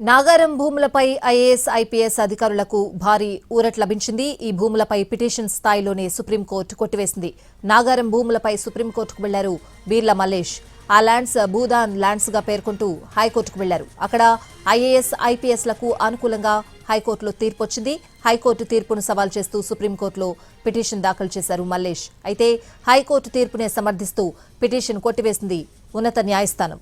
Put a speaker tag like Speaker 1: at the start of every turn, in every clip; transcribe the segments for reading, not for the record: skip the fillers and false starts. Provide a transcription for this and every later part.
Speaker 1: నాగారం భూములపై IAS IPS అధికారులకు భారీ ఊరట లభించింది. ఈ భూములపై పిటిషన్ స్థాయిలోనే సుప్రీంకోర్టు కొట్టివేసింది. నాగారం భూములపై సుప్రీంకోర్టుకు వెళ్లారు బీర్ల మల్లేష్. ఆ ల్యాండ్స్ భూదాన్ ల్యాండ్స్ గా పేర్కొంటూ హైకోర్టుకు వెళ్లారు. అక్కడ ఐఏఎస్ ఐపీఎస్లకు అనుకూలంగా హైకోర్టులో తీర్పు వచ్చింది. హైకోర్టు తీర్పును సవాల్ చేస్తూ సుప్రీంకోర్టులో పిటిషన్ దాఖలు చేశారు మల్లేష్. అయితే హైకోర్టు తీర్పునే సమర్థిస్తూ పిటిషన్ కొట్టివేసింది ఉన్నత న్యాయస్థానం.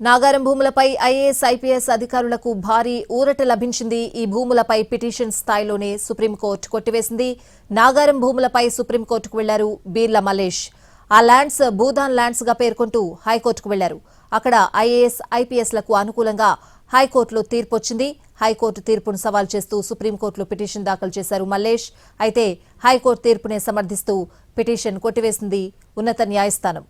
Speaker 1: నాగారం భూములపై ఐఏఎస్ ఐపీఎస్ అధికారులకు భారీ ఊరట లభించింది. ఈ భూములపై పిటిషన్ స్థాయిలోనే సుప్రీంకోర్టు కొట్టివేసింది. నాగారం భూములపై సుప్రీంకోర్టుకు వెళ్లారు బీర్ల మల్లేష్. ఆ ల్యాండ్స్ భూదాన్ ల్యాండ్స్ గా పేర్కొంటూ హైకోర్టుకు వెళ్లారు. అక్కడ ఐఏఎస్ ఐపీఎస్లకు అనుకూలంగా హైకోర్టులో తీర్పు వచ్చింది. హైకోర్టు తీర్పును సవాల్ చేస్తూ సుప్రీంకోర్టులో పిటిషన్ దాఖలు చేశారు మల్లేష్. అయితే హైకోర్టు తీర్పునే సమర్థిస్తూ పిటిషన్ కొట్టివేసింది ఉన్నత న్యాయస్థానం.